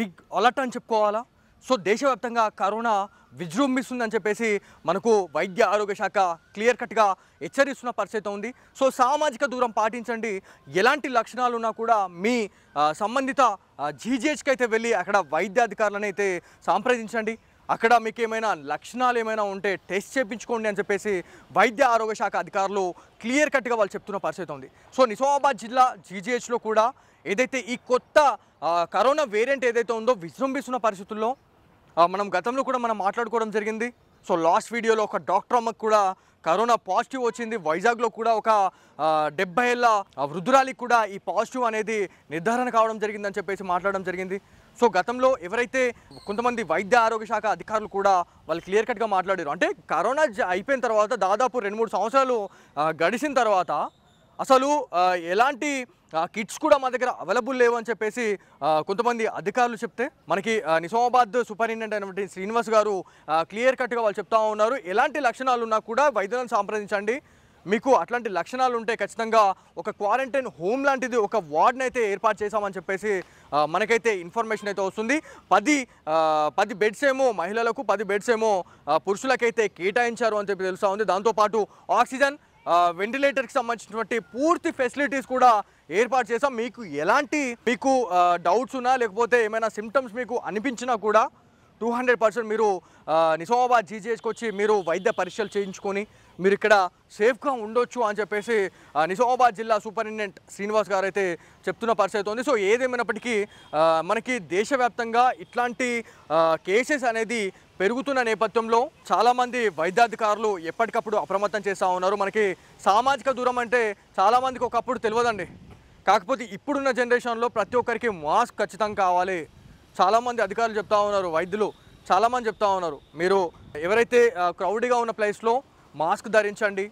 Big alert అని చెప్పుకోవాలా. So దేశవ్యాప్తంగా corona విజృంభిస్తుందని చెప్పేసి మనకు వైద్య ఆరోగ్య శాఖ క్లియర్ కట్గా హెచ్చరిస్తున్న పరిస్థితి ఉంది. సో సామాజిక దూరం పాటించండి, ఎలాంటి లక్షణాలు ఉన్నా కూడా మీ సంబంధిత జీజీహెచ్కి అయితే వెళ్ళి అక్కడ వైద్యాధికారులను అయితే సంప్రదించండి. అక్కడ మీకు ఏమైనా లక్షణాలు ఏమైనా ఉంటే టెస్ట్ చేయించుకోండి అని చెప్పేసి వైద్య ఆరోగ్య శాఖ అధికారులు క్లియర్ కట్గా వాళ్ళు చెప్తున్న పరిస్థితి ఉంది. సో నిజామాబాద్ జిల్లా జీజీహెచ్లో కూడా ఏదైతే ఈ కొత్త కరోనా వేరియంట్ ఏదైతే ఉందో విజృంభిస్తున్న పరిస్థితుల్లో మనం గతంలో కూడా మనం మాట్లాడుకోవడం జరిగింది. సో లాస్ట్ వీడియోలో ఒక డాక్టర్ అమ్మకు కూడా కరోనా పాజిటివ్ వచ్చింది. వైజాగ్లో కూడా ఒక 70 ఏళ్ళ వృద్ధురాలికి కూడా ఈ పాజిటివ్ అనేది నిర్ధారణ కావడం జరిగిందని చెప్పేసి మాట్లాడడం జరిగింది. సో గతంలో ఎవరైతే కొంతమంది వైద్య ఆరోగ్య శాఖ అధికారులు కూడా వాళ్ళు క్లియర్ కట్గా మాట్లాడారు. అంటే కరోనా అయిపోయిన తర్వాత దాదాపు 2-3 సంవత్సరాలు గడిచిన తర్వాత అసలు ఎలాంటి కిట్స్ కూడా మా దగ్గర అవైలబుల్ లేవు అని చెప్పేసి కొంతమంది అధికారులు చెప్తే మనకి నిజామాబాద్ సూపరింటెండెంట్ అయినటువంటి శ్రీనివాస్ గారు క్లియర్ కట్గా వాళ్ళు చెప్తా ఉన్నారు. ఎలాంటి లక్షణాలు ఉన్నా కూడా వైద్యులను సంప్రదించండి. మీకు అట్లాంటి లక్షణాలు ఉంటే ఖచ్చితంగా ఒక క్వారంటైన్ హోమ్ లాంటిది ఒక వార్డ్ని అయితే ఏర్పాటు చేశామని చెప్పేసి మనకైతే ఇన్ఫర్మేషన్ అయితే వస్తుంది. 10 బెడ్స్ ఏమో మహిళలకు, 10 బెడ్స్ ఏమో పురుషులకైతే కేటాయించారు అని చెప్పి తెలుస్తూ ఉంది. దాంతోపాటు ఆక్సిజన్, వెంటిలేటర్కి సంబంధించినటువంటి పూర్తి ఫెసిలిటీస్ కూడా ఏర్పాటు చేసాం. మీకు డౌట్స్ ఉన్నా లేకపోతే ఏమైనా సిమ్టమ్స్ మీకు అనిపించినా కూడా 200% మీరు నిజామాబాద్ జీజీహెచ్కి వచ్చి మీరు వైద్య పరీక్షలు చేయించుకొని మీరు ఇక్కడ సేఫ్గా ఉండొచ్చు అని చెప్పేసి నిజామాబాద్ జిల్లా సూపరింటెండెంట్ శ్రీనివాస్ గారు అయితే చెప్తున్న పరిస్థితి ఉంది. సో ఏదేమైనప్పటికీ మనకి దేశవ్యాప్తంగా ఇట్లాంటి కేసెస్ అనేది పెరుగుతున్న నేపథ్యంలో చాలామంది వైద్యాధికారులు ఎప్పటికప్పుడు అప్రమత్తం చేస్తూ ఉన్నారు. మనకి సామాజిక దూరం అంటే చాలామందికి ఒకప్పుడు తెలియదండి. కాకపోతే ఇప్పుడున్న జనరేషన్లో ప్రతి ఒక్కరికి మాస్క్ ఖచ్చితంగా కావాలి. చాలామంది అధికారులు చెప్తా ఉన్నారు, వైద్యులు చాలామంది చెప్తా ఉన్నారు, మీరు ఎవరైతే క్రౌడీగా ఉన్న ప్లేస్లో మాస్క్ ధరించండి.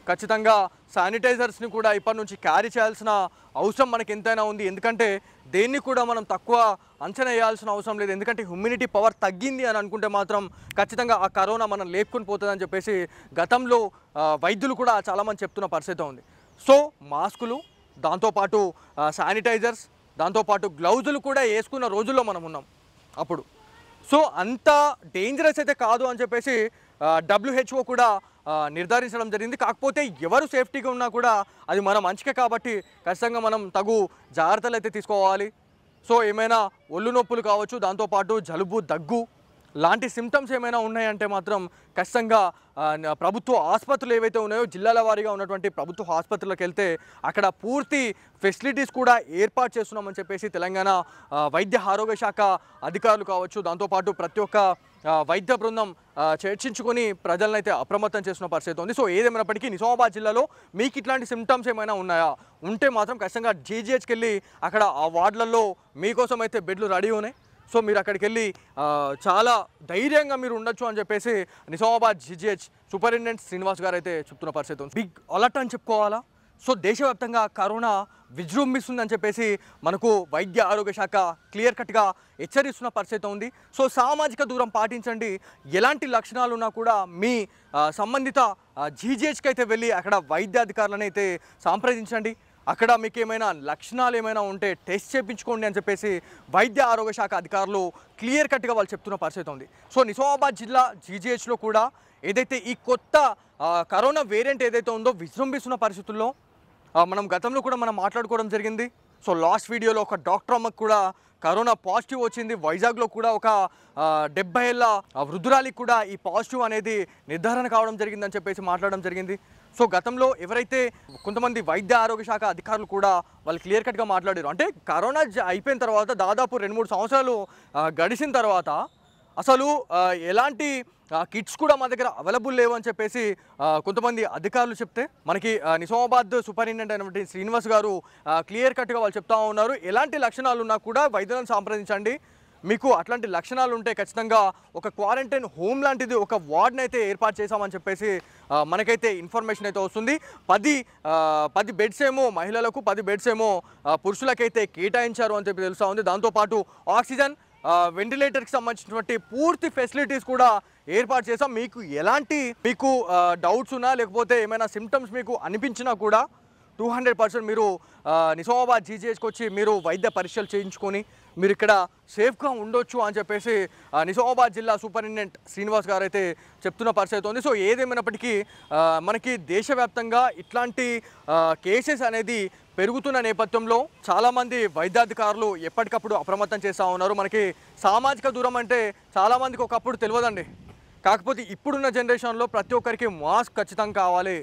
ఖచ్చితంగా శానిటైజర్స్ని కూడా ఇప్పటి నుంచి క్యారీ చేయాల్సిన అవసరం మనకి ఎంతైనా ఉంది. ఎందుకంటే దేన్ని కూడా మనం తక్కువ అంచనా వేయాల్సిన అవసరం లేదు. ఎందుకంటే హ్యూమినిటీ పవర్ తగ్గింది అని అనుకుంటే మాత్రం ఖచ్చితంగా ఆ కరోనా మనం లేపుకొని పోతుందని చెప్పేసి గతంలో వైద్యులు కూడా చాలామంది చెప్తున్న పరిస్థితి ఉంది. సో మాస్కులు, దాంతోపాటు శానిటైజర్స్, దాంతోపాటు గ్లౌజులు కూడా వేసుకున్న రోజుల్లో మనం ఉన్నాం అప్పుడు. సో అంత డేంజరస్ అయితే కాదు అని చెప్పేసి WHO కూడా నిర్ధారించడం జరిగింది. కాకపోతే ఎవరు సేఫ్టీగా ఉన్నా కూడా అది మన మంచికే కాబట్టి ఖచ్చితంగా మనం తగు జాగ్రత్తలు అయితే తీసుకోవాలి. సో ఏమైనా ఒళ్ళు నొప్పులు కావచ్చు, దాంతోపాటు జలుబు, దగ్గు లాంటి సిమ్టమ్స్ ఏమైనా ఉన్నాయంటే మాత్రం ఖచ్చితంగా ప్రభుత్వ ఆసుపత్రులు ఏవైతే ఉన్నాయో జిల్లాల వారీగా ఉన్నటువంటి ప్రభుత్వ ఆసుపత్రులకు వెళ్తే అక్కడ పూర్తి ఫెసిలిటీస్ కూడా ఏర్పాటు చేస్తున్నామని చెప్పేసి తెలంగాణ వైద్య ఆరోగ్య శాఖ అధికారులు కావచ్చు, దాంతోపాటు ప్రతి ఒక్క వైద్య బృందం చర్చించుకొని ప్రజలను అయితే అప్రమత్తం చేస్తున్న పరిస్థితి ఉంది. సో ఏదేమైనప్పటికీ నిజామాబాద్ జిల్లాలో మీకు ఇట్లాంటి సిమ్టమ్స్ ఏమైనా ఉన్నాయా ఉంటే మాత్రం ఖచ్చితంగా జీజీహెచ్కి వెళ్ళి అక్కడ ఆ వార్డులలో మీకోసం అయితే బెడ్లు రెడీ ఉన్నాయి. సో మీరు అక్కడికి వెళ్ళి చాలా ధైర్యంగా మీరు ఉండొచ్చు అని చెప్పేసి నిజామాబాద్ జీజీహెచ్ సూపరింటెండెంట్ శ్రీనివాస్ గారు అయితే చెప్తున్న పరిస్థితి ఉంది. బిగ్ అలర్ట్ అని చెప్పుకోవాలా. సో దేశవ్యాప్తంగా కరోనా విజృంభిస్తుందని చెప్పేసి మనకు వైద్య ఆరోగ్య శాఖ క్లియర్ కట్గా హెచ్చరిస్తున్న పరిస్థితి ఉంది. సో సామాజిక దూరం పాటించండి, ఎలాంటి లక్షణాలు ఉన్నా కూడా మీ సంబంధిత జీజీహెచ్కి అయితే వెళ్ళి అక్కడ వైద్యాధికారులను అయితే సంప్రదించండి. అక్కడ మీకు ఏమైనా లక్షణాలు ఏమైనా ఉంటే టెస్ట్ చేయించుకోండి అని చెప్పేసి వైద్య ఆరోగ్య శాఖ అధికారులు క్లియర్ కట్గా వాళ్ళు చెప్తున్న పరిస్థితి ఉంది. సో నిజామాబాద్ జిల్లా జీజీహెచ్లో కూడా ఏదైతే ఈ కొత్త కరోనా వేరియంట్ ఏదైతే ఉందో విజృంభిస్తున్న పరిస్థితుల్లో మనం గతంలో కూడా మనం మాట్లాడుకోవడం జరిగింది. సో లాస్ట్ వీడియోలో ఒక డాక్టర్ అమ్మకు కూడా కరోనా పాజిటివ్ వచ్చింది. వైజాగ్లో కూడా ఒక 70 ఏళ్ళ వృద్ధురాలికి కూడా ఈ పాజిటివ్ అనేది నిర్ధారణ కావడం జరిగిందని చెప్పేసి మాట్లాడడం జరిగింది. సో గతంలో ఎవరైతే కొంతమంది వైద్య ఆరోగ్య శాఖ అధికారులు కూడా వాళ్ళు క్లియర్ కట్గా మాట్లాడారు. అంటే కరోనా అయిపోయిన తర్వాత దాదాపు 2-3 సంవత్సరాలు గడిచిన తర్వాత అసలు ఎలాంటి కిట్స్ కూడా మా దగ్గర అవైలబుల్ లేవు అని చెప్పేసి కొంతమంది అధికారులు చెప్తే మనకి నిజామాబాద్ సూపరింటెండెంట్ అయినటువంటి శ్రీనివాస్ గారు క్లియర్ కట్గా వాళ్ళు చెప్తా ఉన్నారు. ఎలాంటి లక్షణాలు ఉన్నా కూడా వైద్యులను సంప్రదించండి. మీకు అట్లాంటి లక్షణాలు ఉంటే ఖచ్చితంగా ఒక క్వారంటైన్ హోమ్ లాంటిది ఒక వార్డ్ని అయితే ఏర్పాటు చేశామని చెప్పేసి మనకైతే ఇన్ఫర్మేషన్ అయితే వస్తుంది. 10 బెడ్స్ ఏమో మహిళలకు, 10 బెడ్స్ ఏమో పురుషులకైతే కేటాయించారు అని చెప్పి తెలుస్తూ ఉంది. దాంతోపాటు ఆక్సిజన్, వెంటిలేటర్కి సంబంధించినటువంటి పూర్తి ఫెసిలిటీస్ కూడా ఏర్పాటు చేసాం. మీకు డౌట్స్ ఉన్నా లేకపోతే ఏమైనా సిమ్టమ్స్ మీకు అనిపించినా కూడా 200% మీరు నిజామాబాద్ జీజీహెచ్కి వచ్చి మీరు వైద్య పరీక్షలు చేయించుకొని మీరు ఇక్కడ సేఫ్గా ఉండొచ్చు అని చెప్పేసి నిజామాబాద్ జిల్లా సూపరింటెండెంట్ శ్రీనివాస్ గారు అయితే చెప్తున్న పరిస్థితి ఉంది. సో ఏదేమైనప్పటికీ మనకి దేశవ్యాప్తంగా ఇట్లాంటి కేసెస్ అనేది పెరుగుతున్న నేపథ్యంలో చాలామంది వైద్యాధికారులు ఎప్పటికప్పుడు అప్రమత్తం చేస్తూ ఉన్నారు. మనకి సామాజిక దూరం అంటే చాలామందికి ఒకప్పుడు తెలియదండి. కాకపోతే ఇప్పుడున్న జనరేషన్లో ప్రతి ఒక్కరికి మాస్క్ ఖచ్చితంగా కావాలి.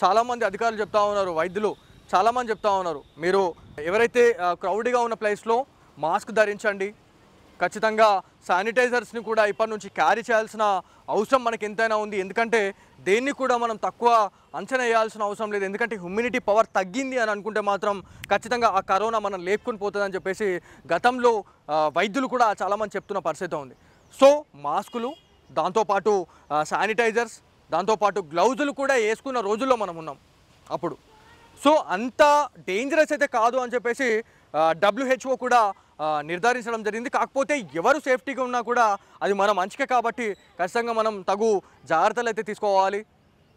చాలామంది అధికారులు చెప్తా ఉన్నారు, వైద్యులు చాలామంది చెప్తా ఉన్నారు, మీరు ఎవరైతే క్రౌడీగా ఉన్న ప్లేస్లో మాస్క్ ధరించండి. ఖచ్చితంగా శానిటైజర్స్ని కూడా ఇప్పటి నుంచి క్యారీ చేయాల్సిన అవసరం మనకి ఎంతైనా ఉంది. ఎందుకంటే దేన్ని కూడా మనం తక్కువ అంచనా వేయాల్సిన అవసరం లేదు. ఎందుకంటే హ్యూమినిటీ పవర్ తగ్గింది అని అనుకుంటే మాత్రం ఖచ్చితంగా ఆ కరోనా మనం లేపుకొని పోతుందని చెప్పేసి గతంలో వైద్యులు కూడా చాలామంది చెప్తున్న పరిస్థితి ఉంది. సో మాస్కులు, దాంతోపాటు శానిటైజర్స్, దాంతోపాటు గ్లౌజులు కూడా వేసుకున్న రోజుల్లో మనం ఉన్నాం అప్పుడు. సో అంత డేంజరస్ అయితే కాదు అని చెప్పేసి WHO కూడా నిర్ధారించడం జరిగింది. కాకపోతే ఎవరు సేఫ్టీగా ఉన్నా కూడా అది మన మంచికే కాబట్టి ఖచ్చితంగా మనం తగు జాగ్రత్తలు అయితే తీసుకోవాలి.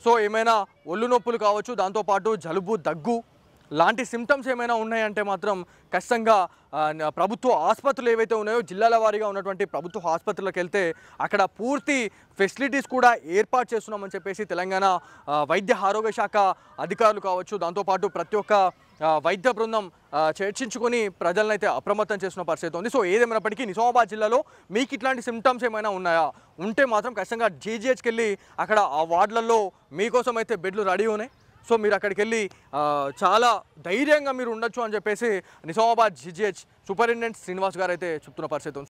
సో ఏమైనా ఒళ్ళు నొప్పులు కావచ్చు, దాంతోపాటు జలుబు, దగ్గు లాంటి సిమ్టమ్స్ ఏమైనా ఉన్నాయంటే మాత్రం ఖచ్చితంగా ప్రభుత్వ ఆసుపత్రులు ఏవైతే ఉన్నాయో జిల్లాల వారీగా ఉన్నటువంటి ప్రభుత్వ ఆసుపత్రులకు వెళ్తే అక్కడ పూర్తి ఫెసిలిటీస్ కూడా ఏర్పాటు చేస్తున్నామని చెప్పేసి తెలంగాణ వైద్య ఆరోగ్య శాఖ అధికారులు కావచ్చు, దాంతోపాటు ప్రతి ఒక్క వైద్య బృందం చర్చించుకొని ప్రజలను అయితే అప్రమత్తం చేస్తున్న పరిస్థితి ఉంది. సో ఏదేమైనప్పటికీ నిజామాబాద్ జిల్లాలో మీకు ఇట్లాంటి సిమ్టమ్స్ ఏమైనా ఉన్నాయా, ఉంటే మాత్రం ఖచ్చితంగా జీజీహెచ్కి వెళ్ళి అక్కడ ఆ వార్డులలో మీకోసం అయితే బెడ్లు రెడీ ఉన్నాయి. సో మీరు అక్కడికి వెళ్ళి చాలా ధైర్యంగా మీరు ఉండొచ్చు అని చెప్పేసి నిజామాబాద్ జీజీహెచ్ సూపరింటెండెంట్ శ్రీనివాస్ గారు అయితే చెప్తున్న పరిస్థితి ఉంది.